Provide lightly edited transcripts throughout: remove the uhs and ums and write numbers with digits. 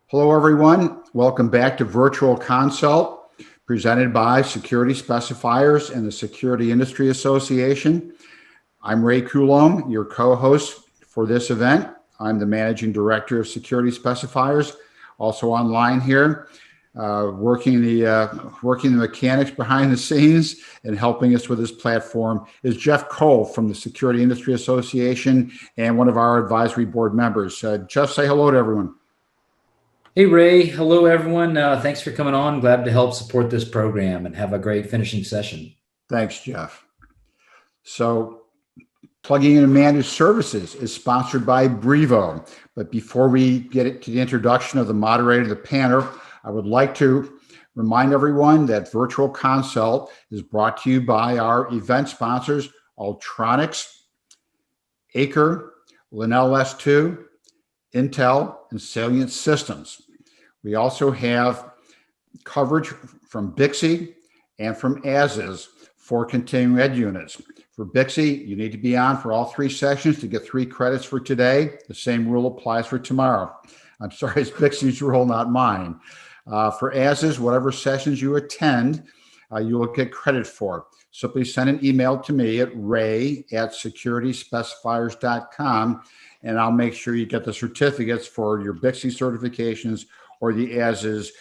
Hello, everyone. Welcome back to Virtual Consult, presented by Security Specifiers and the Security Industry Association. I'm Ray Coulombe, your co-host for this event. I'm the Managing Director of Security Specifiers, also online here, working the mechanics behind the scenes and helping us with this platform is Jeff Cole from the Security Industry Association and one of our advisory board members. Jeff, say hello to everyone. Hey, Ray. Hello, everyone. Thanks for coming on. Glad to help support this program and have a great finishing session. Thanks, Jeff. So plugging in managed services is sponsored by Brivo. But before we get to the introduction of the moderator of the panel, I would like to remind everyone that Virtual Consult is brought to you by our event sponsors, Ultronics, Aker, Linnell S2, Intel, and Salient Systems. We also have coverage from Bixby and from ASIS for continuing ed units. For Bixby, you need to be on for all 3 sessions to get 3 credits for today. The same rule applies for tomorrow. I'm sorry, it's Bixby's rule, not mine. For ASIS, whatever sessions you attend, you will get credit for. Simply send an email to me at ray@securityspecifiers.com, and I'll make sure you get the certificates for your Bixby certifications or the ASIS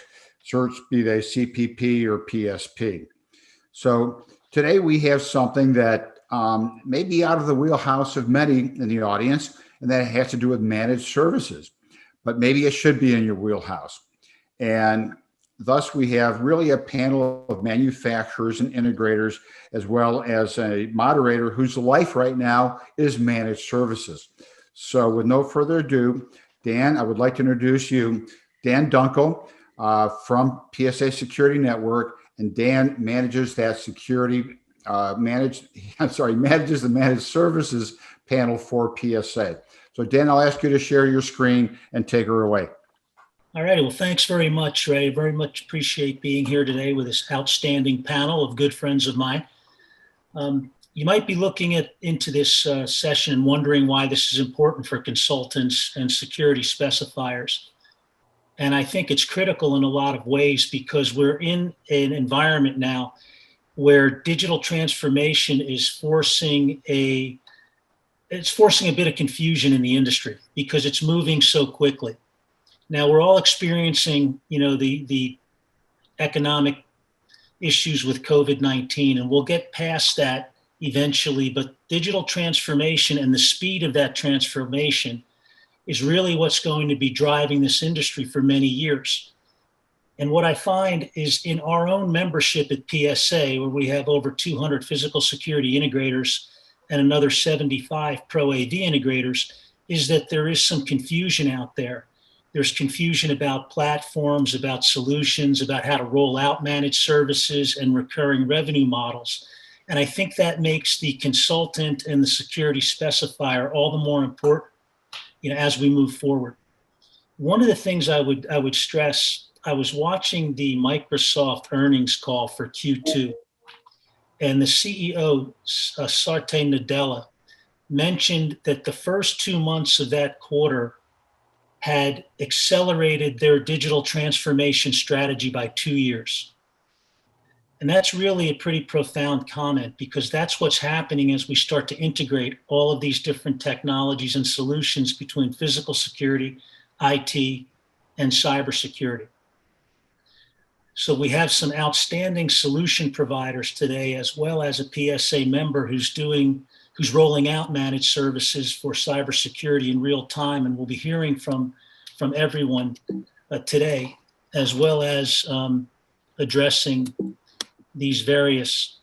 certs, be they CPP or PSP. So today we have something that may be out of the wheelhouse of many in the audience, and that has to do with managed services, but maybe it should be in your wheelhouse. And thus we have really a panel of manufacturers and integrators, as well as a moderator whose life right now is managed services. So with no further ado, Dan, I would like to introduce you, Dan Dunkel from PSA Security Network, and Dan manages that manages the managed services panel for PSA. So Dan, I'll ask you to share your screen and take her away. All right, well, thanks very much, Ray. Very much appreciate being here today with this outstanding panel of good friends of mine. You might be looking into this session and wondering why this is important for consultants and security specifiers. And I think it's critical in a lot of ways because we're in an environment now where digital transformation is forcing a bit of confusion in the industry because it's moving so quickly. Now we're all experiencing, the economic issues with COVID-19, and we'll get past that eventually, but digital transformation and the speed of that transformation is really what's going to be driving this industry for many years. And what I find is in our own membership at PSA, where we have over 200 physical security integrators and another 75 pro AV integrators, is that there is some confusion out there. There's confusion about platforms, about solutions, about how to roll out managed services and recurring revenue models. And I think that makes the consultant and the security specifier all the more important, as we move forward. One of the things I would stress, I was watching the Microsoft earnings call for Q2, and the CEO, Satya Nadella, mentioned that the first 2 months of that quarter had accelerated their digital transformation strategy by 2 years. And that's really a pretty profound comment because that's what's happening as we start to integrate all of these different technologies and solutions between physical security, IT, and cybersecurity. So we have some outstanding solution providers today, as well as a PSA member who's rolling out managed services for cybersecurity in real time. And we'll be hearing from everyone today, as well as addressing these various,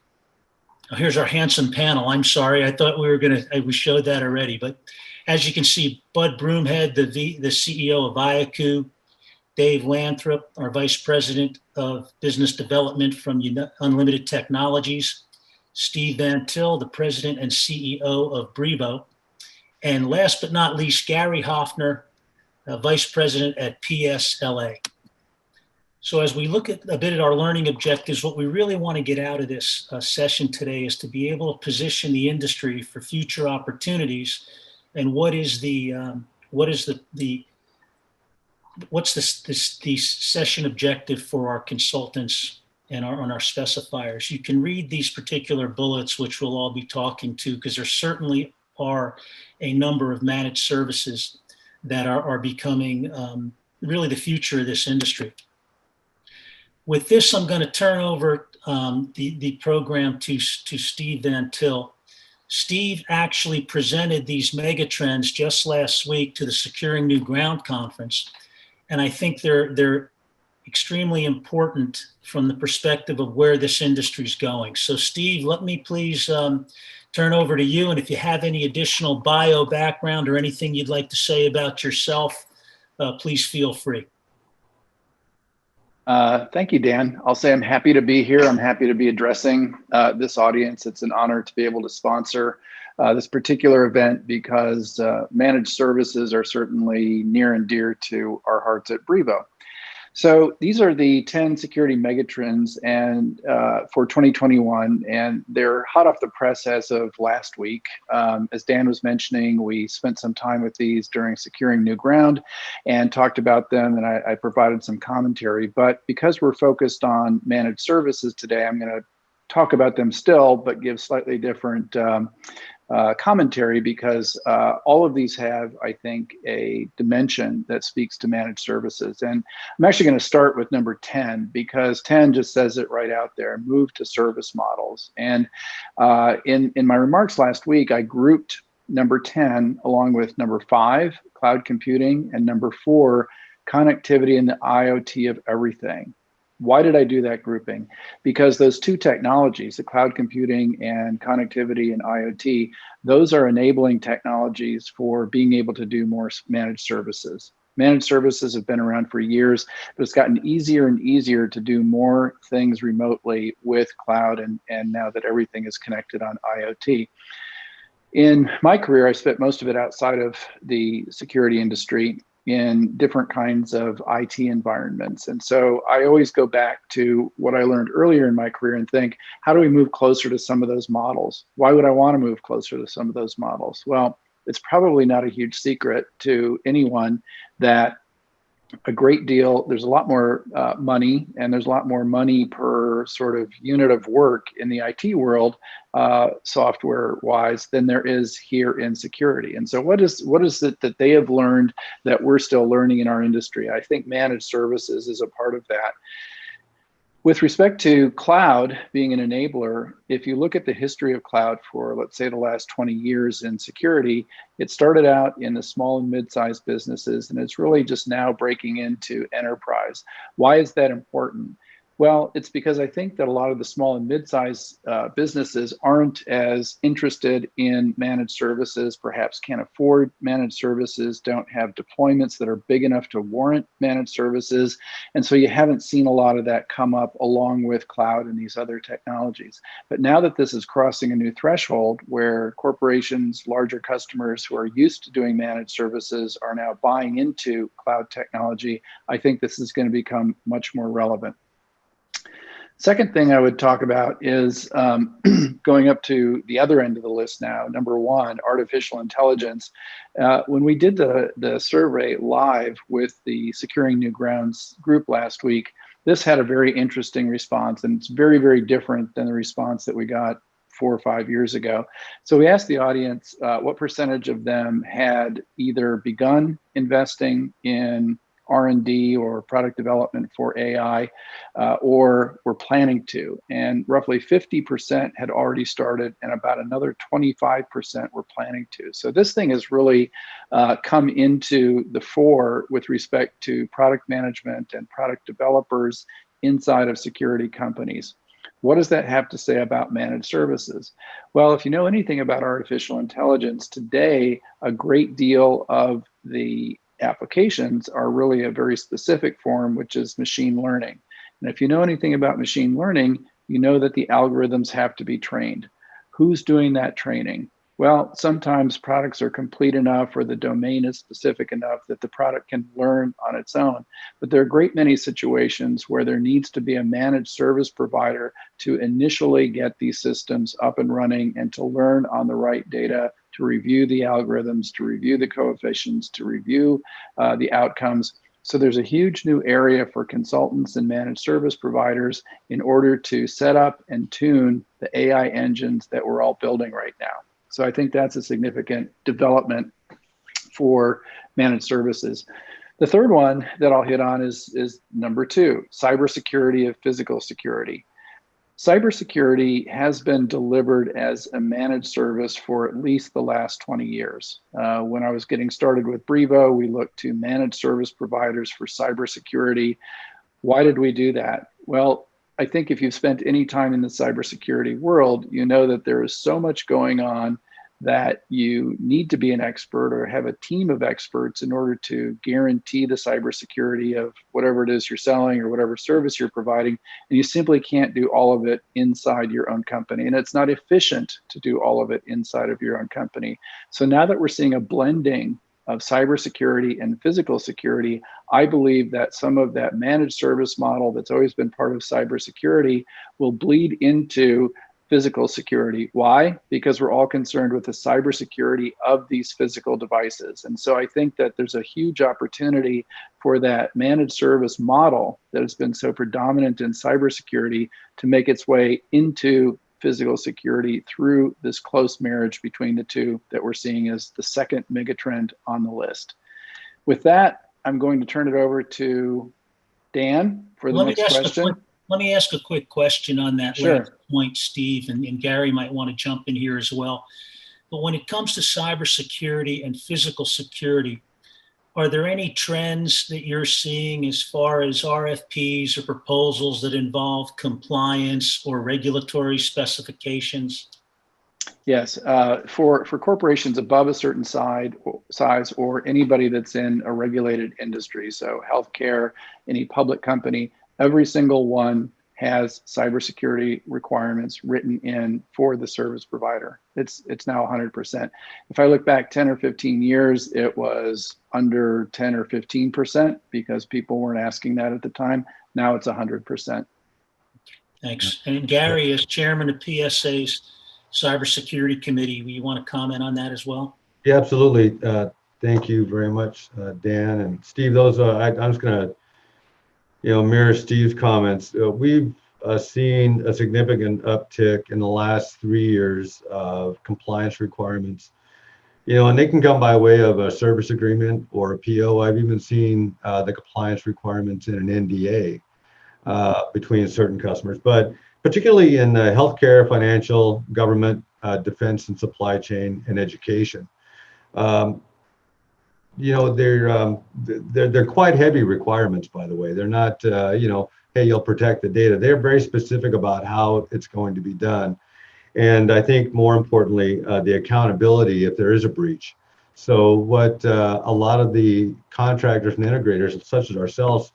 here's our handsome panel. I'm sorry, I thought we showed that already, but as you can see, Bud Broomhead, the CEO of Viaku, Dave Lathrop, our Vice President of Business Development from Unlimited Technologies, Steve Van Til, the President and CEO of Brivo, and last but not least, Gary Hoffner, Vice President at PSLA. So as we look at a bit at our learning objectives, what we really want to get out of this session today is to be able to position the industry for future opportunities, and what is the what's the session objective for our consultants and on our specifiers. You can read these particular bullets, which we'll all be talking to, because there certainly are a number of managed services that are becoming really the future of this industry. With this, I'm going to turn over the program to Steve Van Til. Steve actually presented these mega trends just last week to the Securing New Ground conference, and I think they're extremely important from the perspective of where this industry is going. So, Steve, let me please turn over to you, and if you have any additional bio background or anything you'd like to say about yourself, please feel free. Thank you, Dan. I'll say I'm happy to be here. I'm happy to be addressing this audience. It's an honor to be able to sponsor this particular event because managed services are certainly near and dear to our hearts at Brivo. So these are the 10 security megatrends and for 2021, and they're hot off the press as of last week. As Dan was mentioning, we spent some time with these during Securing New Ground and talked about them, and I provided some commentary. But because we're focused on managed services today, I'm going to talk about them still, but give slightly different commentary because all of these have, I think, a dimension that speaks to managed services. And I'm actually going to start with number 10 because 10 just says it right out there, move to service models. And in my remarks last week, I grouped number 10 along with number 5, cloud computing, and number 4, connectivity and the IoT of everything. Why did I do that grouping? Because those two technologies, the cloud computing and connectivity and IoT, those are enabling technologies for being able to do more managed services. Managed services have been around for years, but it's gotten easier and easier to do more things remotely with cloud and now that everything is connected on IoT. In my career, I spent most of it outside of the security industry in different kinds of IT environments. And so I always go back to what I learned earlier in my career and think, how do we move closer to some of those models? Why would I want to move closer to some of those models? Well, it's probably not a huge secret to anyone that a great deal, there's a lot more money, and there's a lot more money per sort of unit of work in the IT world, software wise, than there is here in security. And so what is it that they have learned that we're still learning in our industry? I think managed services is a part of that. With respect to cloud being an enabler, if you look at the history of cloud for, let's say, the last 20 years in security, it started out in the small and mid-sized businesses, and it's really just now breaking into enterprise. Why is that important? Well, it's because I think that a lot of the small and mid-sized businesses aren't as interested in managed services, perhaps can't afford managed services, don't have deployments that are big enough to warrant managed services. And so you haven't seen a lot of that come up along with cloud and these other technologies. But now that this is crossing a new threshold where corporations, larger customers who are used to doing managed services are now buying into cloud technology, I think this is going to become much more relevant. Second thing I would talk about is going up to the other end of the list now. Number 1, artificial intelligence. When we did the survey live with the Securing New Grounds group last week, this had a very interesting response, and it's very, very different than the response that we got 4 or 5 years ago. So we asked the audience what percentage of them had either begun investing in R&D or product development for AI, or were planning to. And roughly 50% had already started, and about another 25% were planning to. So this thing has really come into the fore with respect to product management and product developers inside of security companies. What does that have to say about managed services? Well, if you know anything about artificial intelligence, today, a great deal of the applications are really a very specific form, which is machine learning. And if you know anything about machine learning, you know that the algorithms have to be trained. Who's doing that training? Well, sometimes products are complete enough or the domain is specific enough that the product can learn on its own. But there are a great many situations where there needs to be a managed service provider to initially get these systems up and running and to learn on the right data, to review the algorithms, to review the coefficients, to review the outcomes So there's a huge new area for consultants and managed service providers in order to set up and tune the AI engines that we're all building right now. So I think that's a significant development for managed services. The third one that I'll hit on is number 2, cybersecurity of physical security. Cybersecurity has been delivered as a managed service for at least the last 20 years. When I was getting started with Brivo, we looked to managed service providers for cybersecurity. Why did we do that? Well, I think if you've spent any time in the cybersecurity world, you know that there is so much going on that you need to be an expert or have a team of experts in order to guarantee the cybersecurity of whatever it is you're selling or whatever service you're providing. And you simply can't do all of it inside your own company. And it's not efficient to do all of it inside of your own company. So now that we're seeing a blending of cybersecurity and physical security, I believe that some of that managed service model that's always been part of cybersecurity will bleed into physical security. Why? Because we're all concerned with the cybersecurity of these physical devices. And so I think that there's a huge opportunity for that managed service model that has been so predominant in cybersecurity to make its way into physical security through this close marriage between the two that we're seeing as the second megatrend on the list. With that, I'm going to turn it over to Dan for the next question. Let me ask a quick question on that Sure. last point, Steve, and Gary might want to jump in here as well. But when it comes to cybersecurity and physical security, are there any trends that you're seeing as far as RFPs or proposals that involve compliance or regulatory specifications? Yes, for corporations above a certain size or anybody that's in a regulated industry, so healthcare, any public company, every single one has cybersecurity requirements written in for the service provider. It's now 100%. If I look back 10 or 15 years, it was under 10 or 15% because people weren't asking that at the time. Now it's 100%. Thanks. And Gary, as chairman of PSA's cybersecurity committee, you want to comment on that as well? Yeah, absolutely. Thank you very much, Dan and Steve. Those I'm just going to mirror Steve's comments. We've seen a significant uptick in the last 3 years of compliance requirements. And they can come by way of a service agreement or a PO. I've even seen the compliance requirements in an NDA between certain customers, but particularly in healthcare, financial, government, defense and supply chain, and education. They're quite heavy requirements, by the way. They're not, hey, you'll protect the data. They're very specific about how it's going to be done. And I think more importantly, the accountability if there is a breach. So what a lot of the contractors and integrators, such as ourselves,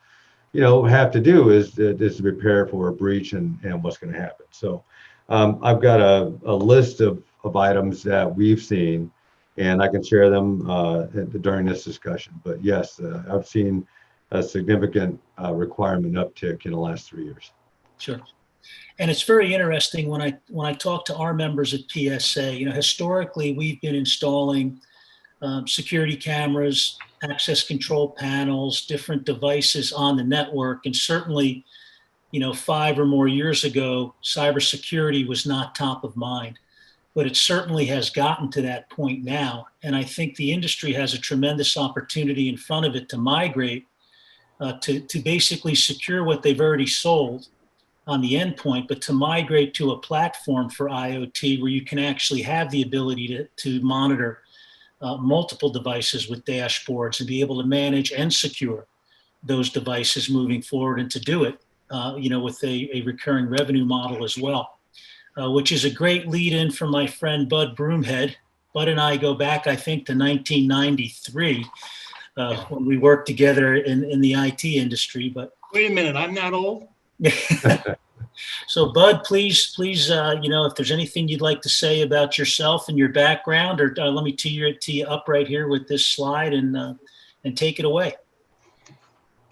have to do is to prepare for a breach and what's going to happen. So I've got a list of items that we've seen, and I can share them during this discussion. But yes, I've seen a significant requirement uptick in the last 3 years. Sure. And it's very interesting when I talk to our members at PSA, historically we've been installing security cameras, access control panels, different devices on the network. And certainly, 5 or more years ago, cybersecurity was not top of mind, but it certainly has gotten to that point now. And I think the industry has a tremendous opportunity in front of it to migrate to basically secure what they've already sold on the endpoint, but to migrate to a platform for IoT where you can actually have the ability to monitor multiple devices with dashboards and be able to manage and secure those devices moving forward, and to do it, with a recurring revenue model as well, which is a great lead in for my friend Bud Broomhead. Bud and I go back, I think, to 1993 when we worked together in the IT industry. But wait a minute, I'm not old. So, Bud, please, if there's anything you'd like to say about yourself and your background, or let me tee you up right here with this slide and take it away.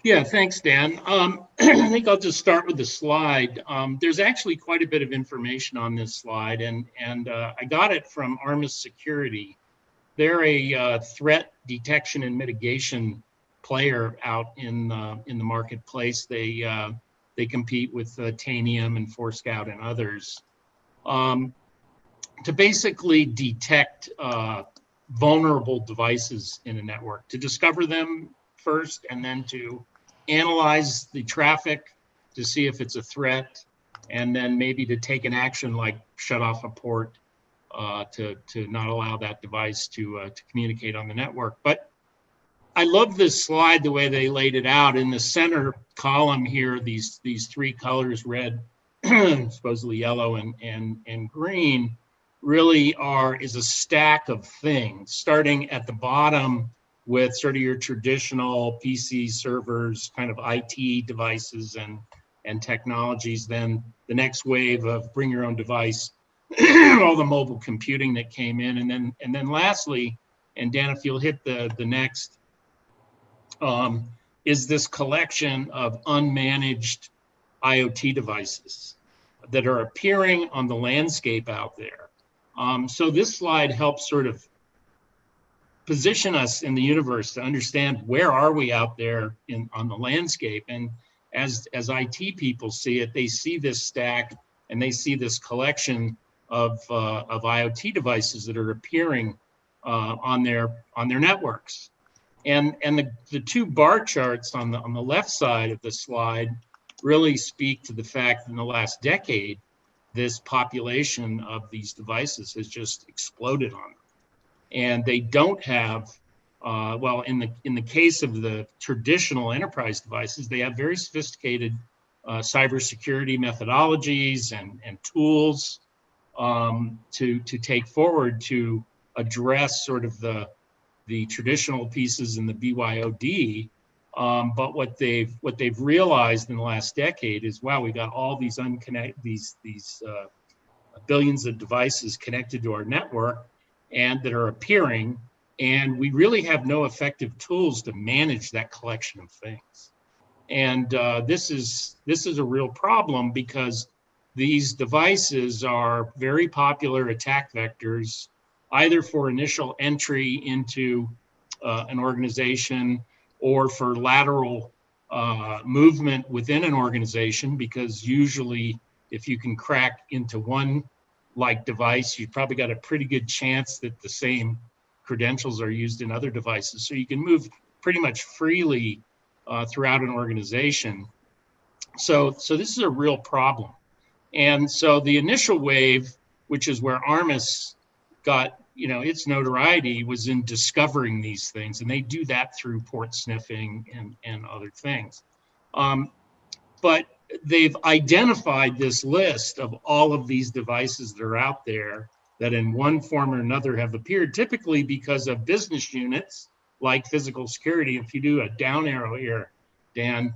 Yeah, thanks, Dan. I think I'll just start with the slide. There's actually quite a bit of information on this slide, and I got it from Armis Security. They're a threat detection and mitigation player out in the marketplace. They compete with Tanium and Forescout and others to basically detect vulnerable devices in a network, to discover them first, and then to analyze the traffic to see if it's a threat, and then maybe to take an action like shut off a port to not allow that device to communicate on the network. But I love this slide, the way they laid it out. In the center column here, these three colors, red, supposedly yellow, and green, really is a stack of things, starting at the bottom with sort of your traditional PC servers, kind of IT devices and technologies. Then the next wave of bring your own device, all the mobile computing that came in, and then lastly, and Dan, if you'll hit the next, is this collection of unmanaged IoT devices that are appearing on the landscape out there. So this slide helps sort of position us in the universe to understand where are we out there on the landscape. And as IT people see it, they see this stack and they see this collection of IoT devices that are appearing on their networks. And the two bar charts on the left side of the slide really speak to the fact that in the last decade, this population of these devices has just exploded on them. And they don't have, well, in the case of the traditional enterprise devices, they have very sophisticated cybersecurity methodologies and tools to take forward to address sort of the traditional pieces in the BYOD. But what they've realized in the last decade is, wow, we got all these these billions of devices connected to our network and that are appearing, and we really have no effective tools to manage that collection of things. And this is a real problem, because these devices are very popular attack vectors, either for initial entry into an organization or for lateral movement within an organization, because usually if you can crack into one device, you've probably got a pretty good chance that the same credentials are used in other devices. So you can move pretty much freely throughout an organization. So this is a real problem. And so the initial wave, which is where Armis got its notoriety, was in discovering these things, and they do that through port sniffing and other things. But they've identified this list of all of these devices that are out there that in one form or another have appeared, typically because of business units like physical security. If you do a down arrow here, Dan,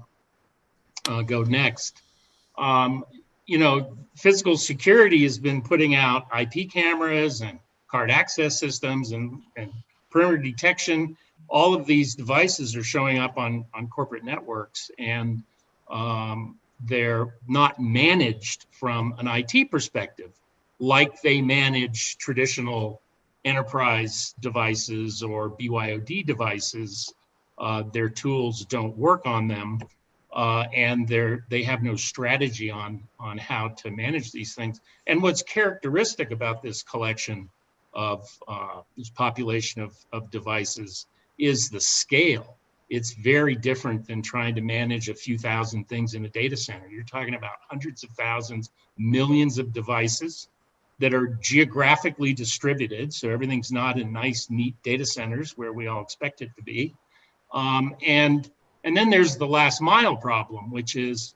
go next. Physical security has been putting out IP cameras and card access systems and perimeter detection. All of these devices are showing up on corporate networks, and they're not managed from an IT perspective like they manage traditional enterprise devices or BYOD devices. Their tools don't work on them, and they have no strategy on how to manage these things. And what's characteristic about this collection of this population of devices is the scale. It's very different than trying to manage a few thousand things in a data center. You're talking about hundreds of thousands, millions of devices that are geographically distributed. So everything's not in nice, neat data centers where we all expect it to be. And then there's the last mile problem, which is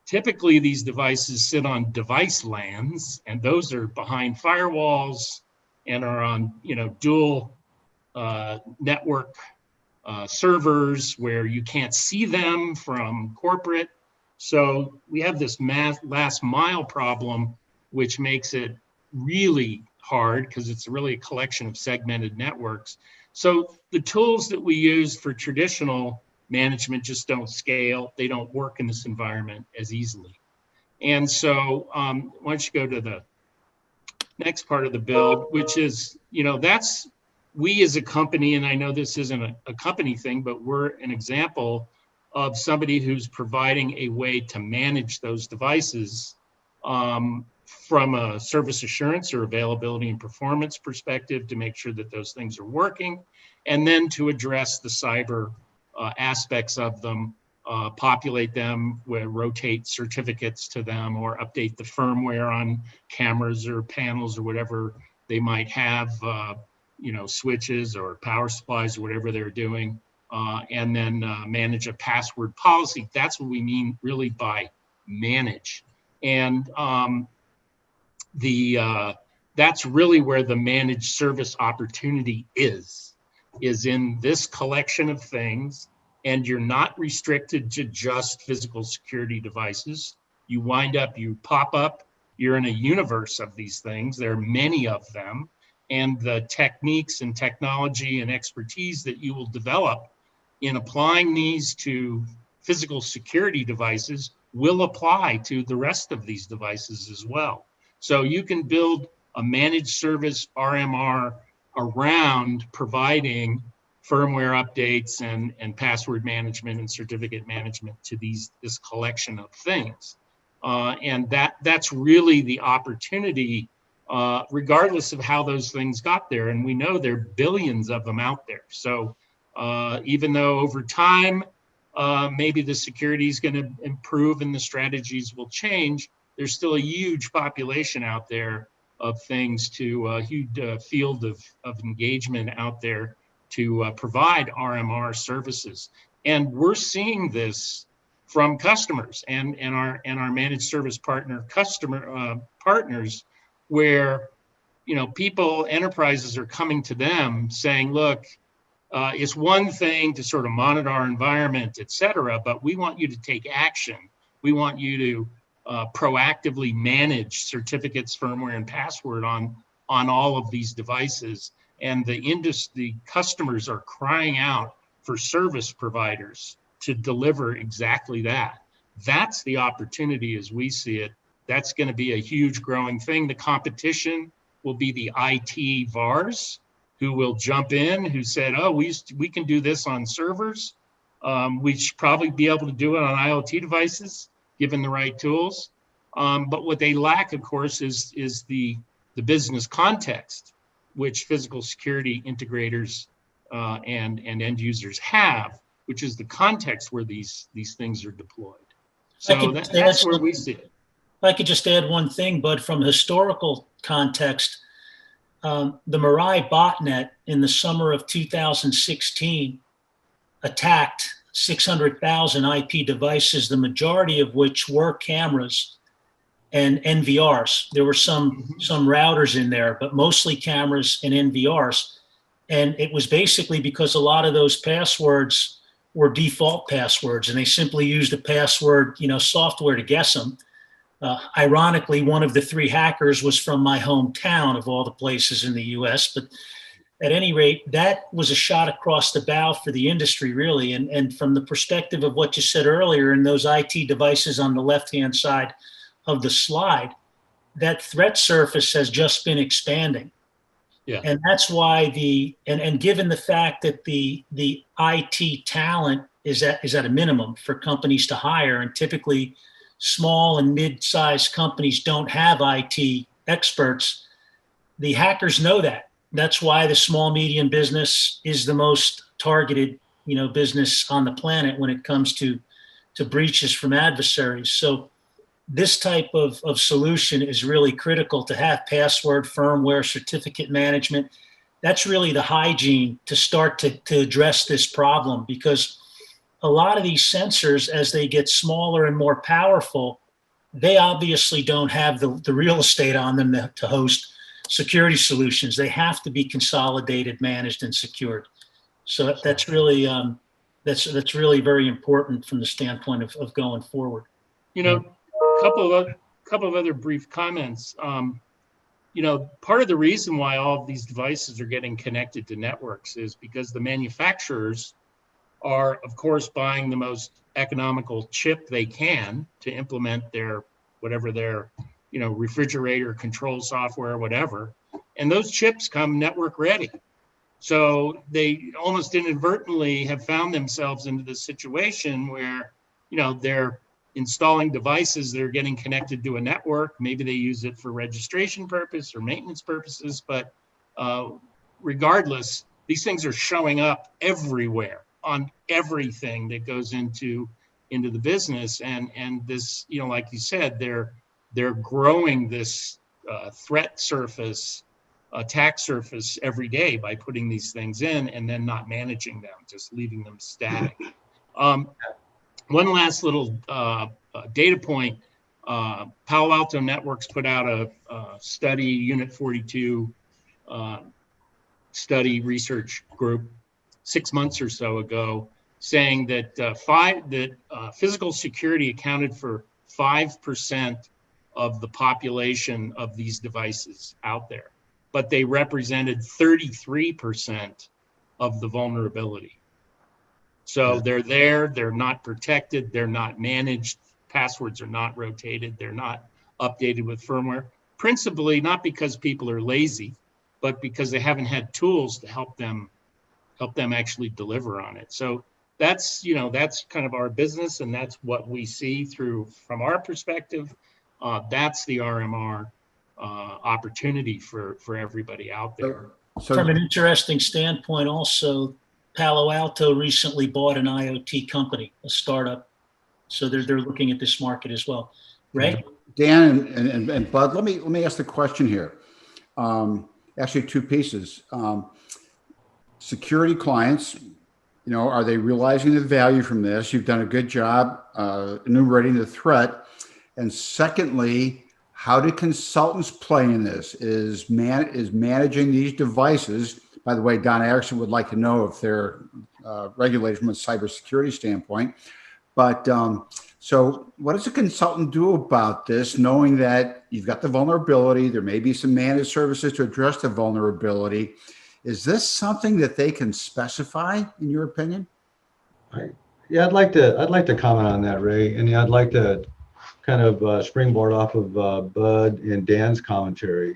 typically these devices sit on device LANs, and those are behind firewalls and are on dual network servers where you can't see them from corporate. So we have this last mile problem, which makes it really hard because it's really a collection of segmented networks. So the tools that we use for traditional management just don't scale. They don't work in this environment as easily. And so why don't you go to the next part of the build, which is, that's we as a company, and I know this isn't a company thing, but we're an example of somebody who's providing a way to manage those devices from a service assurance or availability and performance perspective to make sure that those things are working, and then to address the cyber aspects of them, populate them, rotate certificates to them, or update the firmware on cameras or panels or whatever they might have, switches or power supplies or whatever they're doing, and then manage a password policy. That's what we mean really by manage. And that's really where the managed service opportunity is in this collection of things. And you're not restricted to just physical security devices. You pop up, you're in a universe of these things. There are many of them. And the techniques and technology and expertise that you will develop in applying these to physical security devices will apply to the rest of these devices as well. So you can build a managed service RMR around providing firmware updates and password management and certificate management to this collection of things. And that's really the opportunity, regardless of how those things got there. And we know there are billions of them out there. So even though over time, maybe the security is going to improve and the strategies will change, there's still a huge population out there of things a huge field of engagement out there to provide RMR services. And we're seeing this from customers and our managed service partners, where enterprises are coming to them saying, look, it's one thing to sort of monitor our environment, et cetera, but we want you to take action. We want you to proactively manage certificates, firmware, and password on all of these devices. And the customers are crying out for service providers to deliver exactly that. That's the opportunity as we see it. That's going to be a huge growing thing. The competition will be the IT VARs who will jump in, who said, oh, we can do this on servers. We should probably be able to do it on IoT devices, given the right tools. But what they lack, of course, is the business context, which physical security integrators and end users have, which is the context where these things are deployed. So that's where we see it. If I could just add one thing, Bud, from a historical context, the Mirai botnet in the summer of 2016 attacked 600,000 IP devices, the majority of which were cameras and NVRs. There were some routers in there, but mostly cameras and NVRs. And it was basically because a lot of those passwords were default passwords, and they simply used a password, software to guess them. Ironically, one of the three hackers was from my hometown of all the places in the US, but at any rate, that was a shot across the bow for the industry, really. And from the perspective of what you said earlier, in those IT devices on the left-hand side of the slide, that threat surface has just been expanding. Yeah. And that's why and given the fact that the IT talent is at a minimum for companies to hire, and typically small and mid-sized companies don't have IT experts, the hackers know that. That's why the small medium business is the most targeted, business on the planet when it comes to breaches from adversaries. So this type of solution is really critical to have: password, firmware, certificate management. That's really the hygiene to start to address this problem, because a lot of these sensors, as they get smaller and more powerful, they obviously don't have the real estate on them to host security solutions. They have to be consolidated, managed, and secured. So that's really that's really very important from the standpoint of going forward. A couple of other brief comments. Part of the reason why all of these devices are getting connected to networks is because the manufacturers are, of course, buying the most economical chip they can to implement their refrigerator control software, whatever. And those chips come network ready. So they almost inadvertently have found themselves into this situation where, they're installing devices that are getting connected to a network. Maybe they use it for registration purpose or maintenance purposes, but regardless, these things are showing up everywhere on everything that goes into the business. And this, like you said, they're growing this threat surface, attack surface every day by putting these things in and then not managing them, just leaving them static. One last little data point. Palo Alto Networks put out a study, Unit 42 study research group 6 months or so ago, saying that physical security accounted for 5% of the population of these devices out there, but they represented 33% of the vulnerability. So they're there, they're not protected, they're not managed, passwords are not rotated, they're not updated with firmware, principally not because people are lazy, but because they haven't had tools to help them actually deliver on it. So that's kind of our business, and that's what we see from our perspective. That's the RMR opportunity for everybody out there. So From an interesting standpoint, also, Palo Alto recently bought an IoT company, a startup. So they're looking at this market as well. Ray? Dan and Bud, let me ask the question here. Actually, two pieces. Security clients, are they realizing the value from this? You've done a good job enumerating the threat. And secondly, how do consultants play in this? Is managing these devices? By the way, Don Erickson would like to know if they're regulated from a cybersecurity standpoint. But so what does a consultant do about this, knowing that you've got the vulnerability, there may be some managed services to address the vulnerability? Is this something that they can specify, in your opinion? Yeah, I'd like to comment on that, Ray, and I'd like to kind of springboard off of Bud and Dan's commentary.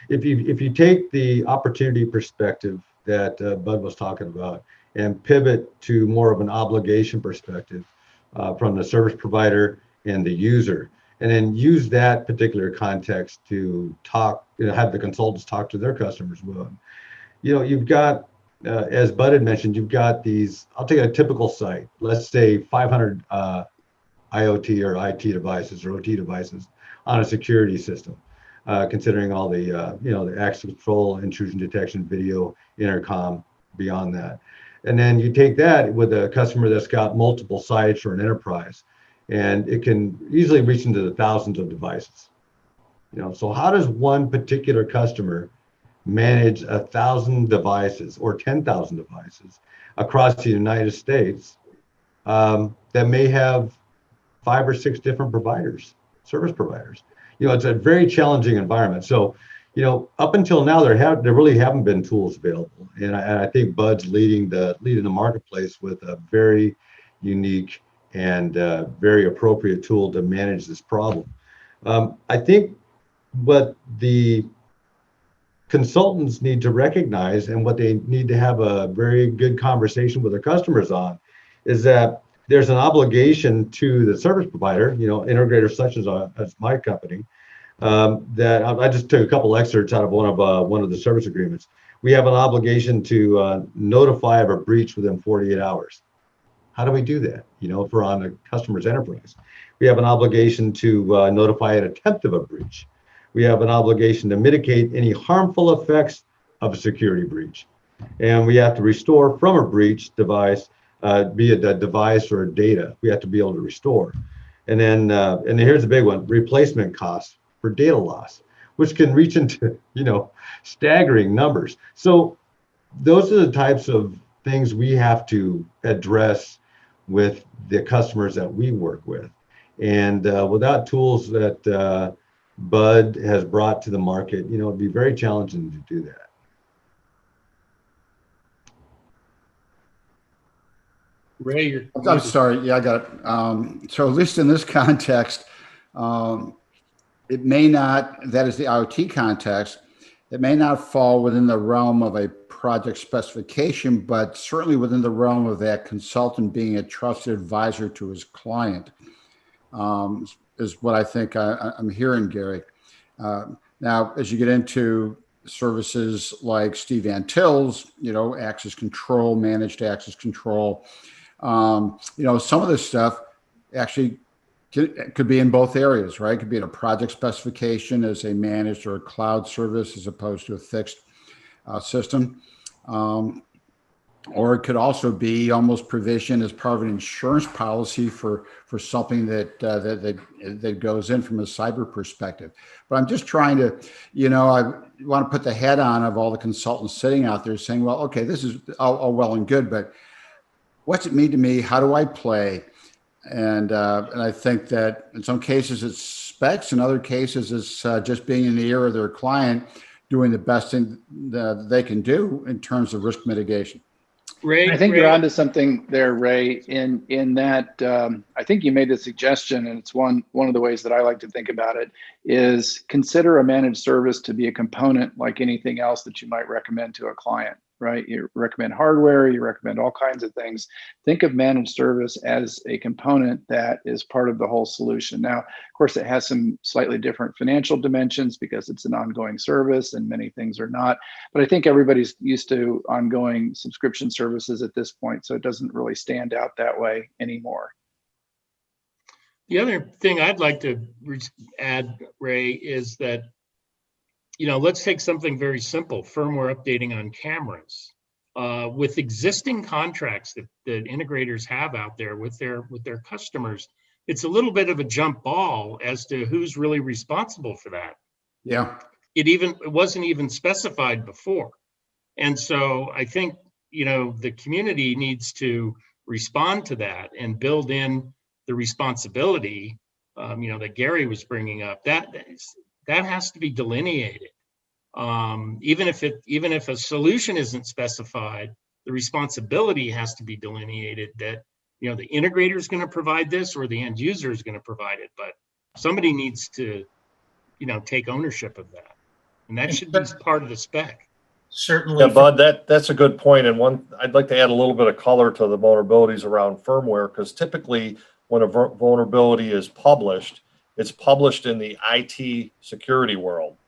If you take the opportunity perspective that Bud was talking about and pivot to more of an obligation perspective from the service provider and the user, and then use that particular context to talk, have the consultants talk to their customers with them. You've got, as Bud had mentioned, you've got these, I'll take a typical site, let's say 500 IoT or IT devices or OT devices on a security system, considering all the, the access control, intrusion detection, video, intercom, beyond that. And then you take that with a customer that's got multiple sites or an enterprise, and it can easily reach into the thousands of devices. So how does one particular customer manage 1,000 devices or 10,000 devices across the United States that may have 5 or 6 different providers, service providers? It's a very challenging environment. So, up until now, there really haven't been tools available, and I think Bud's leading the marketplace with a very unique and very appropriate tool to manage this problem. I think what the consultants need to recognize, and what they need to have a very good conversation with their customers on, is that there's an obligation to the service provider, integrators such as my company, that I just took a couple excerpts out of one of the service agreements. We have an obligation to notify of a breach within 48 hours. How do we do that? If we're on a customer's enterprise, we have an obligation to notify an attempt of a breach. We have an obligation to mitigate any harmful effects of a security breach, and we have to restore from a breach device, be it a device or data. We have to be able to restore. And then here's the big one: replacement costs for data loss, which can reach into staggering numbers. So those are the types of things we have to address with the customers that we work with. And without tools that Bud has brought to the market, it'd be very challenging to do that. Ray, I'm sorry. Yeah, I got it. So at least in this context, it may not, that is the IoT context, it may not fall within the realm of a project specification, but certainly within the realm of that consultant being a trusted advisor to his client, is what I think I'm hearing, Gary. Now, as you get into services like Steve Antil's, access control, managed access control, some of this stuff actually could be in both areas, right? It could be in a project specification as a managed or a cloud service as opposed to a fixed system. Or it could also be almost provision as part of an insurance policy for something that goes in from a cyber perspective. But I'm just trying to, I want to put the head on of all the consultants sitting out there saying, well, okay, this is all well and good, but what's it mean to me? How do I play? And I think that in some cases it's specs, in other cases it's just being in the ear of their client, doing the best thing that they can do in terms of risk mitigation. Ray, I think you're onto something there, Ray, in that I think you made the suggestion, and it's one of the ways that I like to think about it, is consider a managed service to be a component like anything else that you might recommend to a client, right? You recommend hardware, you recommend all kinds of things. Think of managed service as a component that is part of the whole solution. Now, of course, it has some slightly different financial dimensions because it's an ongoing service and many things are not. But I think everybody's used to ongoing subscription services at this point, so it doesn't really stand out that way anymore. The other thing I'd like to add, Ray, is that, let's take something very simple, firmware updating on cameras. With existing contracts that integrators have out there with their customers, it's a little bit of a jump ball as to who's really responsible for that. Yeah. It wasn't even specified before. And so I think, the community needs to respond to that and build in the responsibility, that Gary was bringing up. That has to be delineated. Even if a solution isn't specified, the responsibility has to be delineated that, the integrator is going to provide this or the end user is going to provide it, but somebody needs to, take ownership of that. And that should be part of the spec. Certainly. Yeah, Bud, that's a good point. And I'd like to add a little bit of color to the vulnerabilities around firmware, because typically when a vulnerability is published, it's published in the IT security world.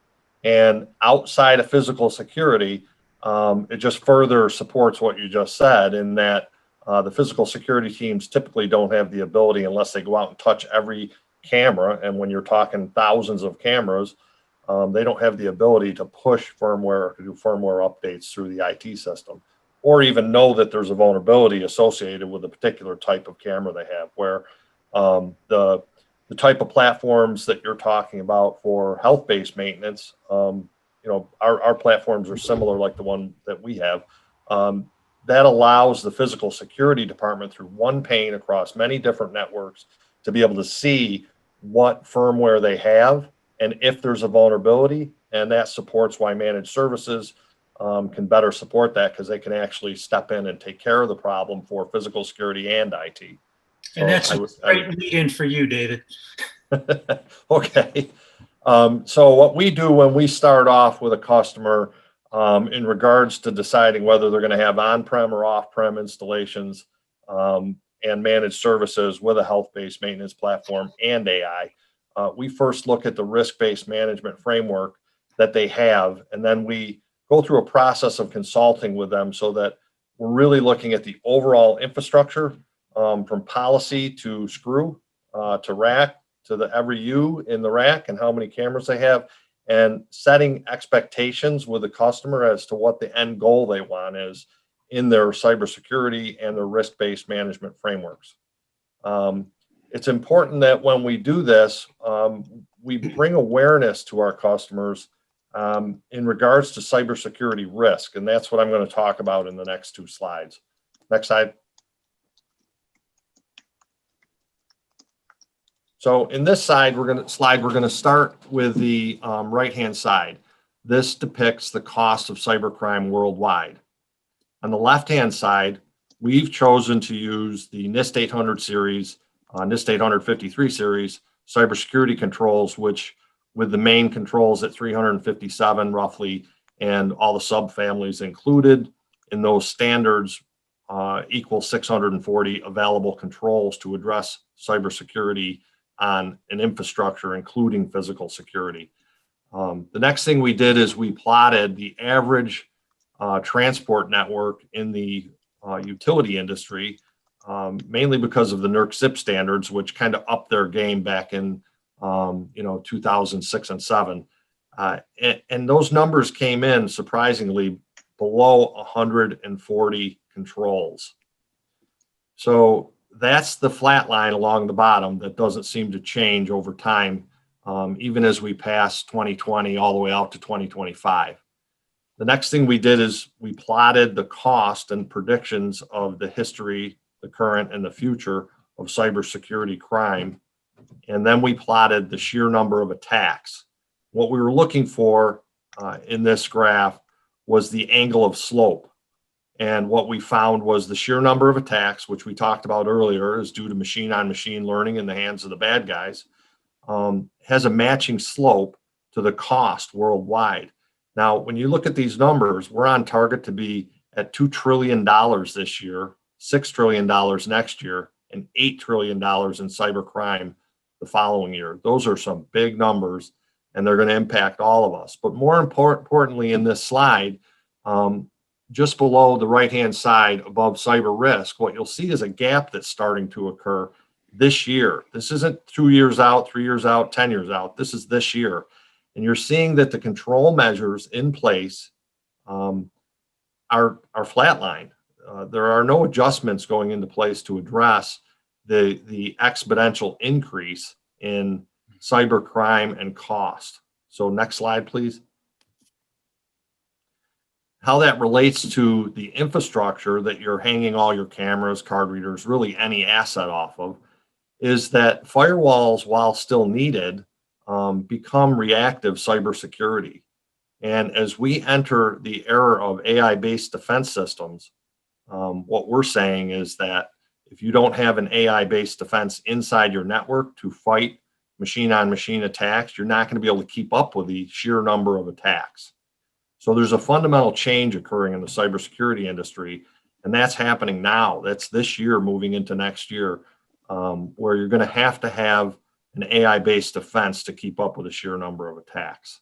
And outside of physical security, it just further supports what you just said, in that the physical security teams typically don't have the ability, unless they go out and touch every camera. And when you're talking thousands of cameras, they don't have the ability to push firmware or to do firmware updates through the IT system, or even know that there's a vulnerability associated with a particular type of camera they have, where the type of platforms that you're talking about for health-based maintenance, our platforms are similar, like the one that we have. That allows the physical security department, through one pane across many different networks, to be able to see what firmware they have and if there's a vulnerability. And that supports why managed services can better support that, because they can actually step in and take care of the problem for physical security and IT. And that's a great lead in for you, David. Okay. So what we do when we start off with a customer, in regards to deciding whether they're going to have on-prem or off-prem installations and managed services with a health-based maintenance platform and AI, we first look at the risk-based management framework that they have, and then we go through a process of consulting with them, so that we're really looking at the overall infrastructure, from policy to screw to rack to the every U in the rack and how many cameras they have, and setting expectations with the customer as to what the end goal they want is in their cybersecurity and their risk-based management frameworks. It's important that when we do this, we bring awareness to our customers in regards to cybersecurity risk. And that's what I'm going to talk about in the next two slides. Next slide. So in this slide, we're going to start with the right-hand side. This depicts the cost of cybercrime worldwide. On the left-hand side, we've chosen to use the NIST 800 series, NIST 853 series cybersecurity controls, which with the main controls at 357 roughly and all the subfamilies included in those standards equal 640 available controls to address cybersecurity on an infrastructure, including physical security. The next thing we did is we plotted the average transport network in the utility industry, mainly because of the NERC CIP standards, which kind of upped their game back in 2006 and 7. And those numbers came in surprisingly below 140 controls. So that's the flat line along the bottom that doesn't seem to change over time, even as we pass 2020 all the way out to 2025. The next thing we did is we plotted the cost and predictions of the history, the current, and the future of cybersecurity crime. And then we plotted the sheer number of attacks. What we were looking for in this graph was the angle of slope. And what we found was the sheer number of attacks, which we talked about earlier, is due to machine-on-machine learning in the hands of the bad guys, has a matching slope to the cost worldwide. Now, when you look at these numbers, we're on target to be at $2 trillion this year, $6 trillion next year, and $8 trillion in cybercrime the following year. Those are some big numbers, and they're going to impact all of us. But more importantly, in this slide, just below the right-hand side above cyber risk, what you'll see is a gap that's starting to occur this year. This isn't 2 years out, 3 years out, 10 years out. This is this year. And you're seeing that the control measures in place are flatlined. There are no adjustments going into place to address the exponential increase in cybercrime and cost. So next slide, please. How that relates to the infrastructure that you're hanging all your cameras, card readers, really any asset off of, is that firewalls, while still needed, become reactive cybersecurity. And as we enter the era of AI-based defense systems, what we're saying is that if you don't have an AI-based defense inside your network to fight machine-on-machine attacks, you're not going to be able to keep up with the sheer number of attacks. So there's a fundamental change occurring in the cybersecurity industry, and that's happening now. That's this year moving into next year, where you're going to have an AI-based defense to keep up with the sheer number of attacks.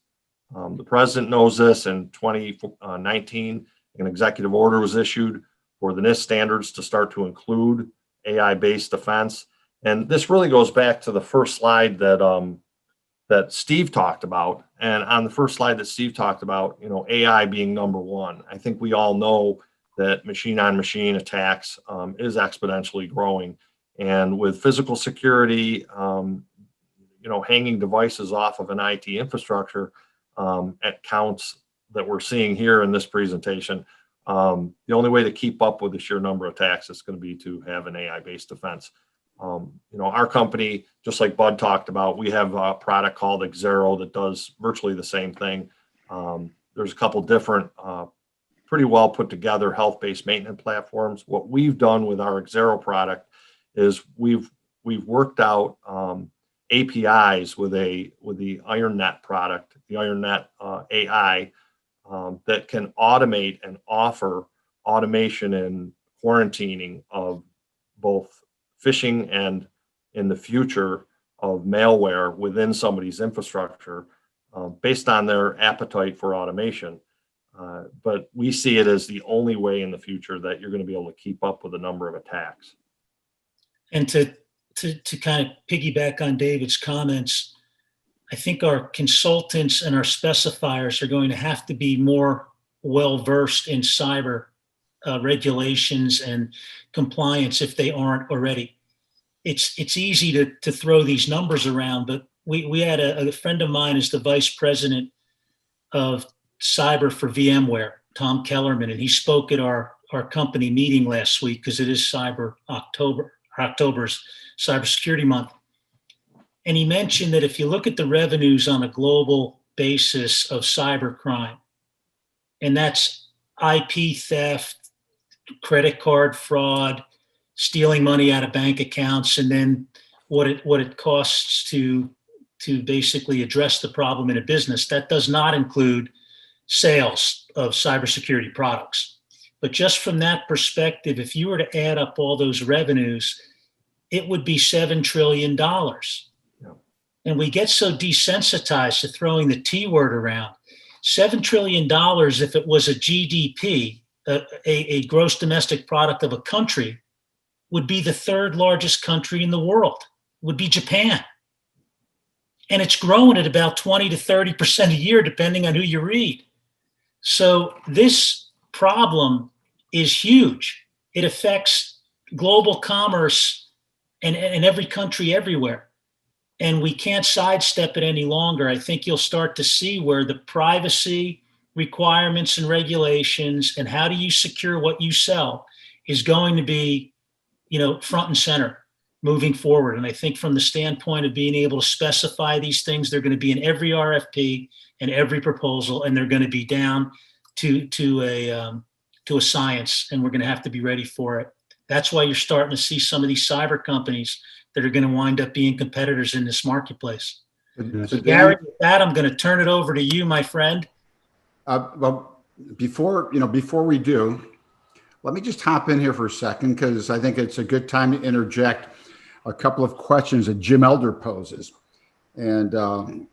The president knows this. In 2019, an executive order was issued for the NIST standards to start to include AI-based defense. And this really goes back to the first slide that Steve talked about. And on the first slide that Steve talked about, AI being number one. I think we all know that machine-on-machine attacks is exponentially growing. And with physical security, hanging devices off of an IT infrastructure at counts that we're seeing here in this presentation, the only way to keep up with the sheer number of attacks is going to be to have an AI-based defense. Our company, just like Bud talked about, we have a product called Xero that does virtually the same thing. There's a couple different, pretty well put together health-based maintenance platforms. What we've done with our Xero product is we've worked out APIs with the IronNet product, the IronNet AI, that can automate and offer automation and quarantining of both phishing and, in the future, of malware within somebody's infrastructure based on their appetite for automation. But we see it as the only way in the future that you're going to be able to keep up with the number of attacks. And to kind of piggyback on David's comments, I think our consultants and our specifiers are going to have to be more well-versed in cyber regulations and compliance if they aren't already. It's easy to throw these numbers around, but we had a friend of mine is the vice president of cyber for VMware, Tom Kellerman, and he spoke at our company meeting last week because it is October's Cybersecurity Month. And he mentioned that if you look at the revenues on a global basis of cybercrime, and that's IP theft, credit card fraud, stealing money out of bank accounts, and then what it costs to basically address the problem in a business. That does not include sales of cybersecurity products. But just from that perspective, if you were to add up all those revenues, it would be $7 trillion. And we get so desensitized to throwing the T word around. $7 trillion, if it was a GDP, a gross domestic product of a country, would be the third largest country in the world, would be Japan. And it's growing at about 20 to 30% a year, depending on who you read. So this problem is huge. It affects global commerce and every country everywhere. And we can't sidestep it any longer. I think you'll start to see where the privacy requirements and regulations and how do you secure what you sell is going to be, front and center moving forward. And I think from the standpoint of being able to specify these things, they're going to be in every RFP and every proposal, and they're going to be down to a science, and we're going to have to be ready for it. That's why you're starting to see some of these cyber companies that are going to wind up being competitors in this marketplace. So Gary, with that, I'm going to turn it over to you, my friend. Well, before we do, let me just hop in here for a second, because I think it's a good time to interject a couple of questions that Jim Elder poses. And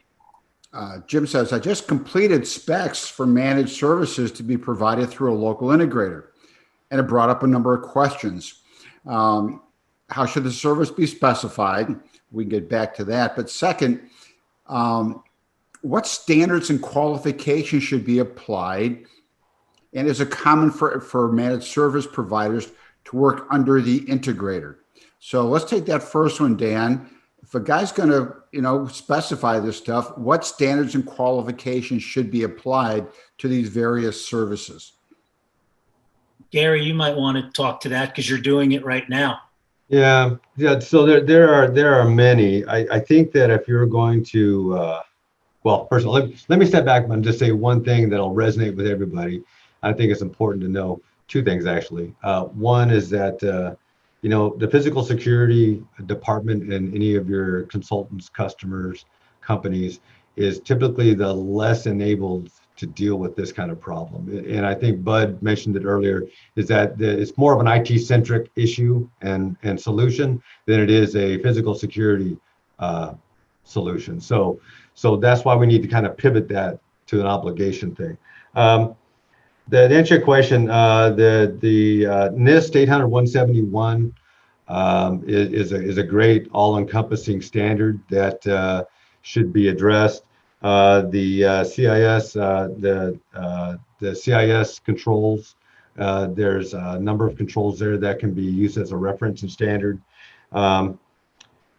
Jim says, I just completed specs for managed services to be provided through a local integrator. And it brought up a number of questions. How should the service be specified? We can get back to that. But second, what standards and qualifications should be applied? And is it common for managed service providers to work under the integrator? So let's take that first one, Dan. If a guy's going to, specify this stuff, what standards and qualifications should be applied to these various services? Gary, you might want to talk to that because you're doing it right now. Yeah. So there are many. I think that if you're going to, first of all, let me step back and just say one thing that'll resonate with everybody. I think it's important to know two things, actually. One is that, the physical security department in any of your consultants, customers, companies is typically the less enabled to deal with this kind of problem. And I think Bud mentioned it earlier, is that it's more of an IT-centric issue and solution than it is a physical security solution. So that's why we need to kind of pivot that to an obligation thing. To answer your question, the NIST 800-171 is a great all-encompassing standard that should be addressed. The CIS controls, there's a number of controls there that can be used as a reference and standard. The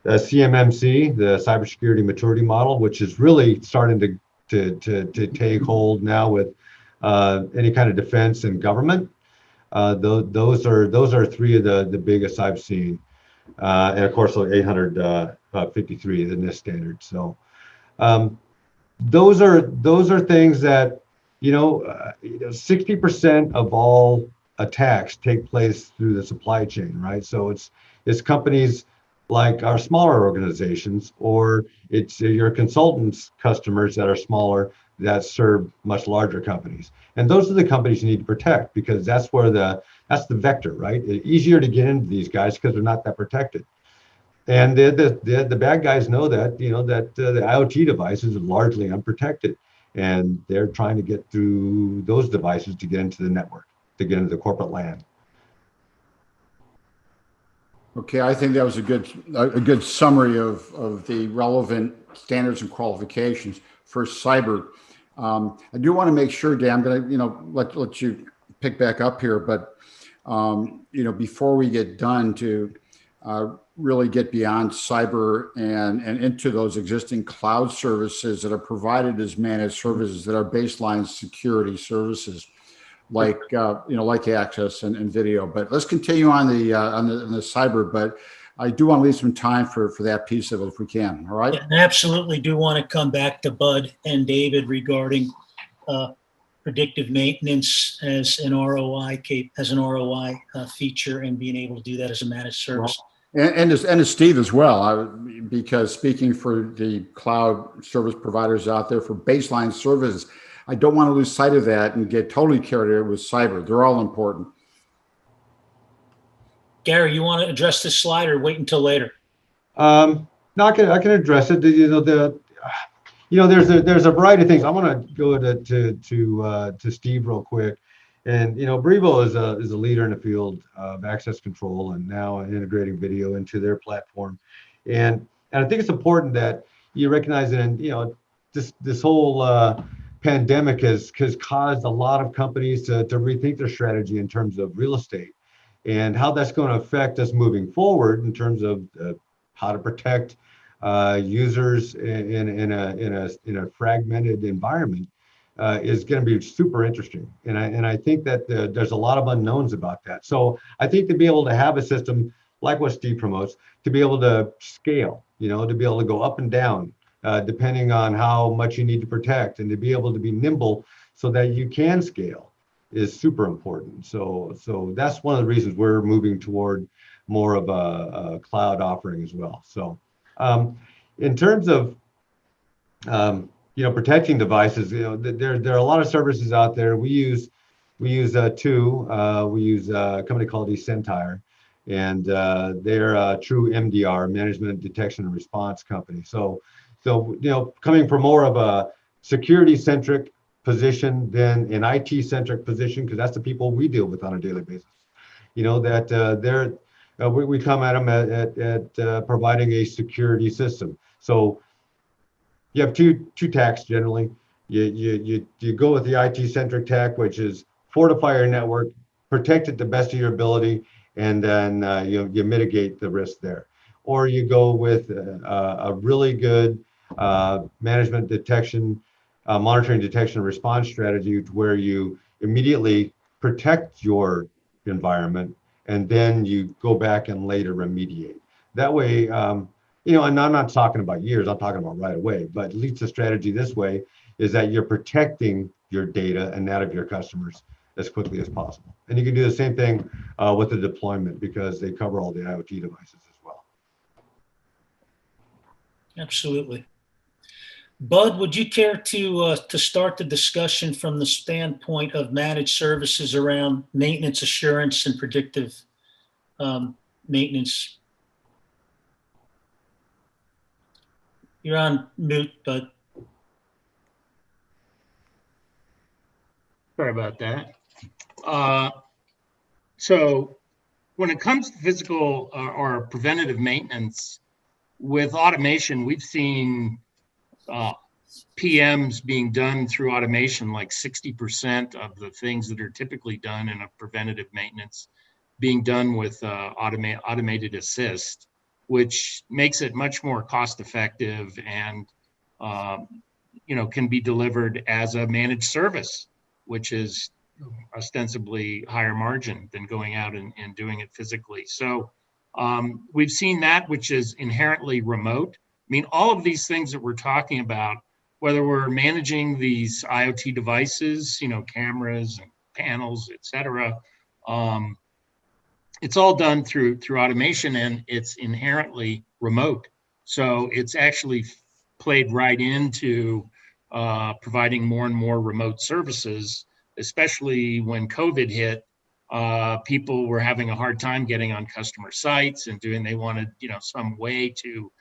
CMMC, the Cybersecurity Maturity Model, which is really starting to take hold now with any kind of defense and government. Those are three of the biggest I've seen. And of course, 853, the NIST standard. So those are things that, 60% of all attacks take place through the supply chain, right? So it's companies like our smaller organizations, or it's your consultants' customers that are smaller that serve much larger companies. And those are the companies you need to protect, because that's the vector, right? It's easier to get into these guys because they're not that protected. And the bad guys know that, that the IoT devices are largely unprotected, and they're trying to get through those devices to get into the network, to get into the corporate LAN. Okay, I think that was a good summary of the relevant standards and qualifications for cyber. I do want to make sure, Dan, I'm going to let you pick back up here, but before we get done, to really get beyond cyber and into those existing cloud services that are provided as managed services that are baseline security services, like access and video. But let's continue on the cyber. But I do want to leave some time for that piece of it if we can. All right. Yeah, and absolutely do want to come back to Bud and David regarding predictive maintenance as an ROI feature, and being able to do that as a managed service. Well, and as Steve as well, because speaking for the cloud service providers out there for baseline services, I don't want to lose sight of that and get totally carried away with cyber. They're all important. Gary, you want to address this slide or wait until later? No, I can address it. There's a variety of things. I want to go to Steve real quick. And Brivo is a leader in the field of access control and now integrating video into their platform. And I think it's important that you recognize that, this whole pandemic has caused a lot of companies to rethink their strategy in terms of real estate and how that's going to affect us moving forward in terms of how to protect users in a fragmented environment is going to be super interesting. And I think that there's a lot of unknowns about that. So I think to be able to have a system like what Steve promotes, to be able to scale, to be able to go up and down, depending on how much you need to protect, and to be able to be nimble so that you can scale is super important. So that's one of the reasons we're moving toward more of a cloud offering as well. So in terms of protecting devices, there are a lot of services out there. We use two. We use a company called eCentire, and they're a true MDR, management detection and response company. So coming from more of a security centric position than an IT centric position, because that's the people we deal with on a daily basis. We come at them at providing a security system. So you have two tacks generally. You go with the IT centric tack, which is fortify your network, protect it the best of your ability, and then you mitigate the risk there. Or you go with a really good management detection, monitoring detection and response strategy where you immediately protect your environment and then you go back and later remediate. That way, and I'm not talking about years, I'm talking about right away, but at least the strategy this way is that you're protecting your data and that of your customers as quickly as possible. And you can do the same thing with the deployment because they cover all the IoT devices as well. Absolutely. Bud, would you care to start the discussion from the standpoint of managed services around maintenance assurance and predictive maintenance? You're on mute, Bud. Sorry about that. So when it comes to physical or preventative maintenance, with automation, we've seen PMs being done through automation, like 60% of the things that are typically done in a preventative maintenance being done with automated assist, which makes it much more cost effective and can be delivered as a managed service, which is ostensibly higher margin than going out and doing it physically. So we've seen that, which is inherently remote. I mean, all of these things that we're talking about, whether we're managing these IoT devices, cameras and panels, et cetera, it's all done through automation and it's inherently remote. So it's actually played right into providing more and more remote services, especially when COVID hit. People were having a hard time getting on customer sites and they wanted, some way to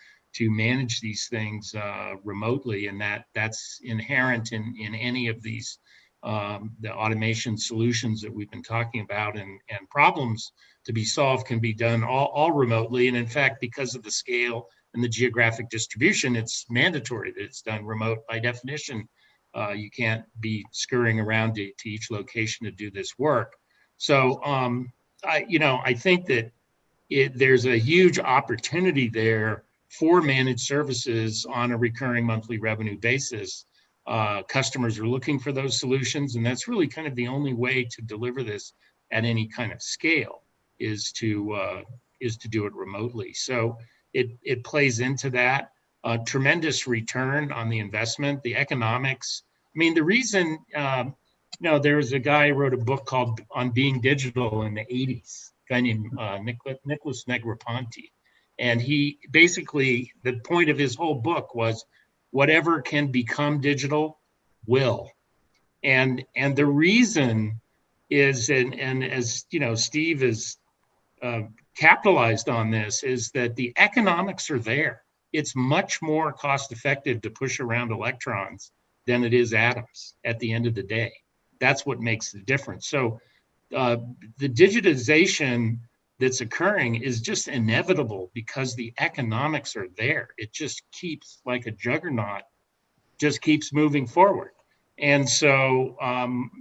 manage these things remotely, and that's inherent in any of these the automation solutions that we've been talking about, and problems to be solved can be done all remotely. And in fact, because of the scale and the geographic distribution, it's mandatory that it's done remote by definition. You can't be scurrying around to each location to do this work. So I think that there's a huge opportunity there for managed services on a recurring monthly revenue basis. Customers are looking for those solutions, and that's really kind of the only way to deliver this at any kind of scale is to do it remotely. So it plays into that. Tremendous return on the investment, the economics. I mean, the reason, there was a guy who wrote a book called On Being Digital in the 80s, a guy named Nicholas Negroponte. And he basically, the point of his whole book was whatever can become digital will. And the reason is, and as you know, Steve has capitalized on this, is that the economics are there. It's much more cost effective to push around electrons than it is atoms at the end of the day. That's what makes the difference. So the digitization that's occurring is just inevitable because the economics are there. It just keeps, like a juggernaut, just keeps moving forward. And so,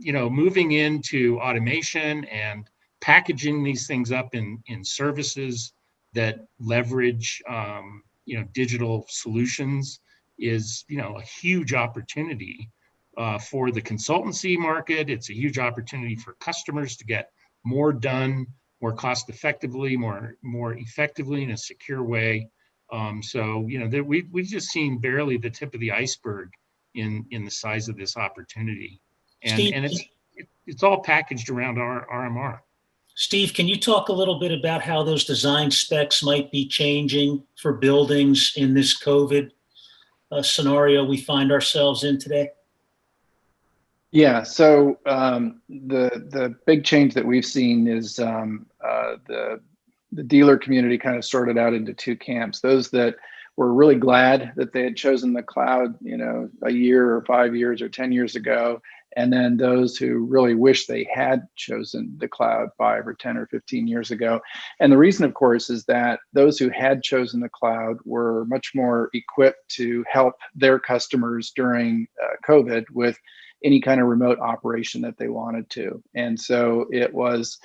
moving into automation and packaging these things up in services that leverage, digital solutions is, a huge opportunity for the consultancy market. It's a huge opportunity for customers to get more done, more cost effectively, more effectively in a secure way. We've just seen barely the tip of the iceberg in the size of this opportunity, and Steve, it's all packaged around our RMR. Steve, can you talk a little bit about how those design specs might be changing for buildings in this COVID scenario we find ourselves in today? Yeah, so the big change that we've seen is the dealer community kind of sorted out into two camps. Those that were really glad that they had chosen the cloud, a year or 5 years or 10 years ago, and then those who really wish they had chosen the cloud 5 or 10 or 15 years ago. And the reason, of course, is that those who had chosen the cloud were much more equipped to help their customers during COVID with any kind of remote operation that they wanted to. And so it was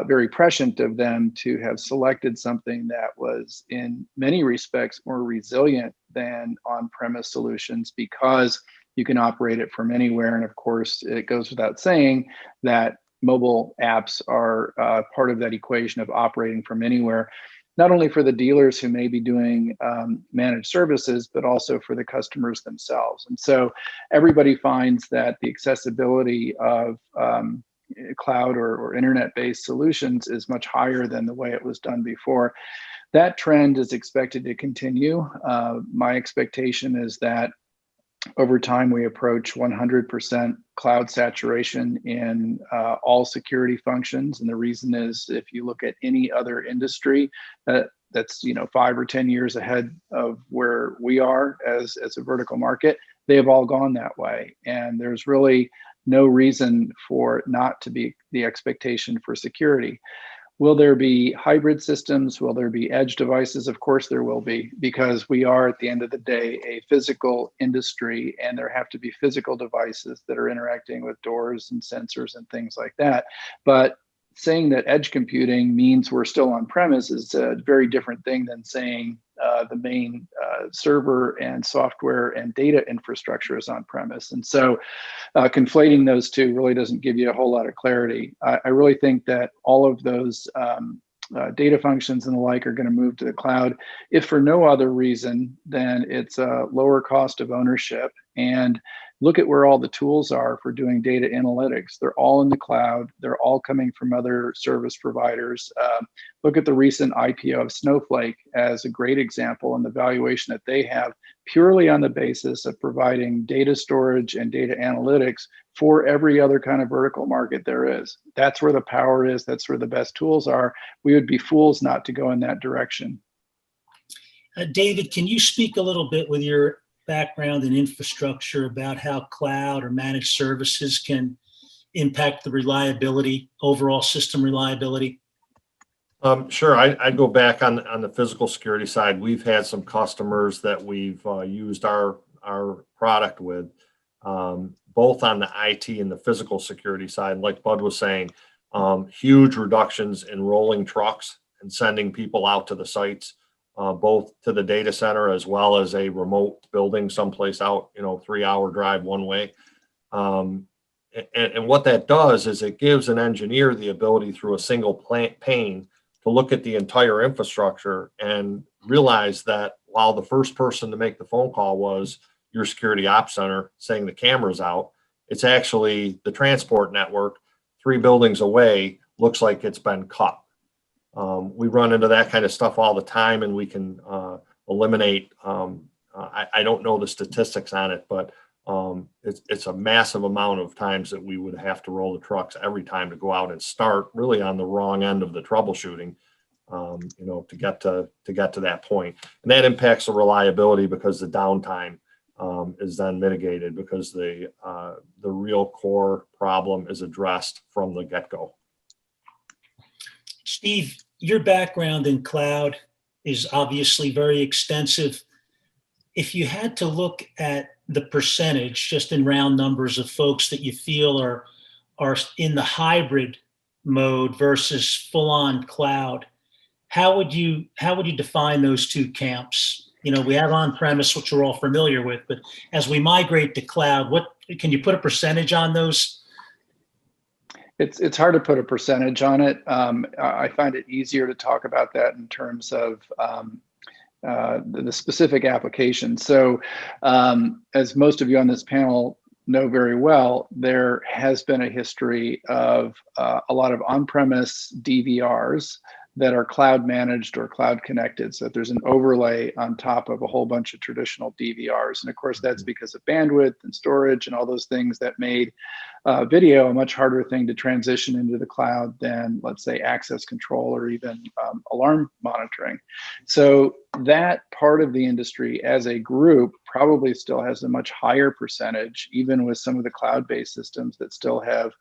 very prescient of them to have selected something that was in many respects more resilient than on-premise solutions, because you can operate it from anywhere. And of course, it goes without saying that mobile apps are part of that equation of operating from anywhere, not only for the dealers who may be doing managed services, but also for the customers themselves. And so everybody finds that the accessibility of cloud or internet-based solutions is much higher than the way it was done before. That trend is expected to continue. My expectation is that over time, we approach 100% cloud saturation in all security functions. And the reason is, if you look at any other industry that's 5 or 10 years ahead of where we are as a vertical market, they have all gone that way. And there's really no reason for it not to be the expectation for security. Will there be hybrid systems? Will there be edge devices? Of course there will be, because we are, at the end of the day, a physical industry, and there have to be physical devices that are interacting with doors and sensors and things like that. But saying that edge computing means we're still on premise is a very different thing than saying the main server and software and data infrastructure is on premise. And so conflating those two really doesn't give you a whole lot of clarity. I really think that all of those data functions and the like are going to move to the cloud, if for no other reason than it's a lower cost of ownership. And look at where all the tools are for doing data analytics. They're all in the cloud. They're all coming from other service providers. Look at the recent IPO of Snowflake as a great example, and the valuation that they have, purely on the basis of providing data storage and data analytics for every other kind of vertical market there is. That's where the power is. That's where the best tools are. We would be fools not to go in that direction. David, can you speak a little bit, with your background in infrastructure, about how cloud or managed services can impact the reliability, overall system reliability? Sure. I'd go back on the physical security side. We've had some customers that we've used our product with, both on the IT and the physical security side. Like Bud was saying, huge reductions in rolling trucks and sending people out to the sites, both to the data center as well as a remote building someplace out, 3-hour drive one way. And what that does is it gives an engineer the ability, through a single pane, to look at the entire infrastructure and realize that while the first person to make the phone call was your security ops center saying the camera's out, it's actually the transport network 3 buildings away looks like it's been cut. We run into that kind of stuff all the time, and we can eliminate, I don't know the statistics on it, but it's a massive amount of times that we would have to roll the trucks every time to go out and start really on the wrong end of the troubleshooting, to get to that point. And that impacts the reliability because the downtime is then mitigated because the real core problem is addressed from the get-go. Steve, your background in cloud is obviously very extensive. If you had to look at the percentage, just in round numbers, of folks that you feel are in the hybrid mode versus full-on cloud, how would you define those two camps? We have on-premise, which we're all familiar with, but as we migrate to cloud, what can you put a percentage on those? It's hard to put a percentage on it. I find it easier to talk about that in terms of the specific application. So as most of you on this panel know very well, there has been a history of a lot of on-premise DVRs that are cloud managed or cloud connected. So there's an overlay on top of a whole bunch of traditional DVRs. And of course, that's because of bandwidth and storage and all those things that made video a much harder thing to transition into the cloud than, let's say, access control or even alarm monitoring. So that part of the industry as a group probably still has a much higher percentage, even with some of the cloud-based systems that still have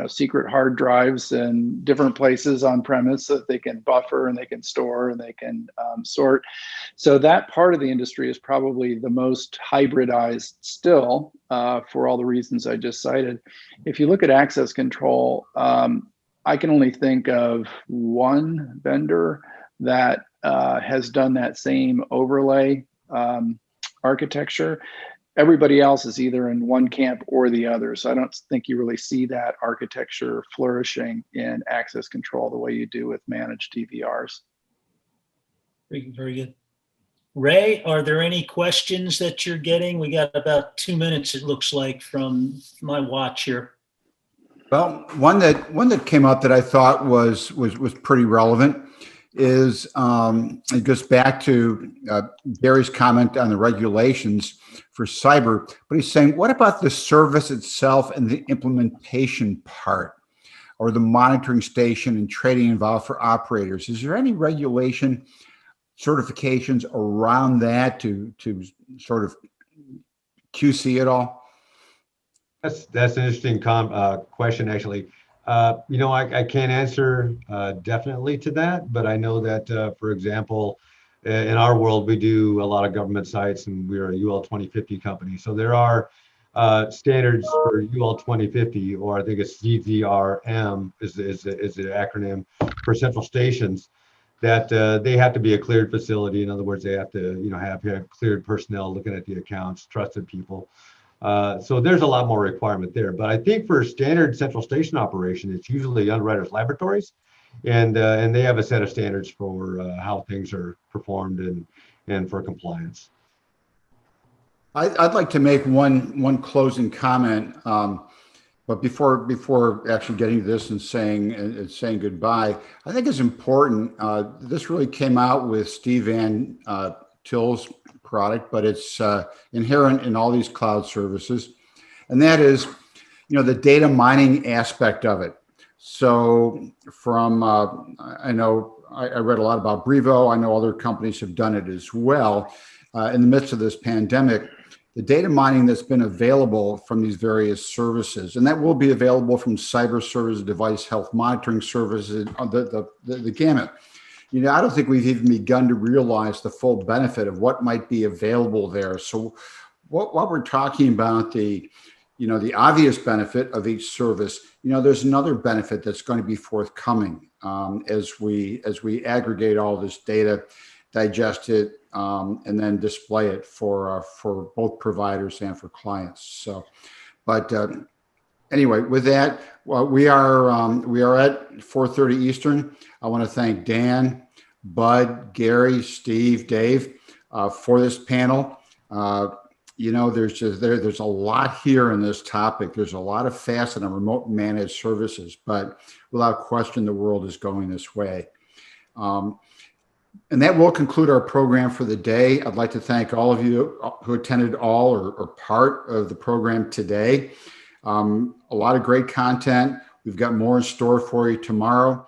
secret hard drives in different places on premise so that they can buffer and they can store and they can sort. So that part of the industry is probably the most hybridized still for all the reasons I just cited. If you look at access control, I can only think of one vendor that has done that same overlay architecture. Everybody else is either in one camp or the other. So I don't think you really see that architecture flourishing in access control the way you do with managed DVRs. Very, very good. Ray, are there any questions that you're getting? We got about 2 minutes, it looks like, from my watch here. Well, one that came up that I thought was pretty relevant is it goes back to Gary's comment on the regulations for cyber, but he's saying, what about the service itself and the implementation part, or the monitoring station and training involved for operators? Is there any regulation certifications around that to sort of QC it all? That's an interesting question, actually. I can't answer definitely to that, but I know that, for example, in our world, we do a lot of government sites, and we're a UL 2050 company. So there are standards for UL 2050, or I think it's CZRM is the acronym for central stations, that they have to be a cleared facility. In other words, they have to have cleared personnel looking at the accounts, trusted people. So there's a lot more requirement there. But I think for standard central station operation, it's usually Underwriters Laboratories, and they have a set of standards for how things are performed and for compliance. I'd like to make one closing comment, but before actually getting to this and saying goodbye, I think it's important. This really came out with Steve Van Til's product, but it's inherent in all these cloud services, and that is, the data mining aspect of it. So from I know I read a lot about Brevo. I know other companies have done it as well. In the midst of this pandemic, the data mining that's been available from these various services, and that will be available from cyber services, device health monitoring services, the gamut. I don't think we've even begun to realize the full benefit of what might be available there. So what we're talking about, the obvious benefit of each service, there's another benefit that's going to be forthcoming as we aggregate all this data, digest it, and then display it for both providers and for clients. So, but anyway, with that, we are at 4:30 Eastern. I want to thank Dan, Bud, Gary, Steve, Dave for this panel. There's a lot here in this topic. There's a lot of facet on remote managed services, but without question, the world is going this way. And that will conclude our program for the day. I'd like to thank all of you who attended all or part of the program today. A lot of great content. We've got more in store for you tomorrow.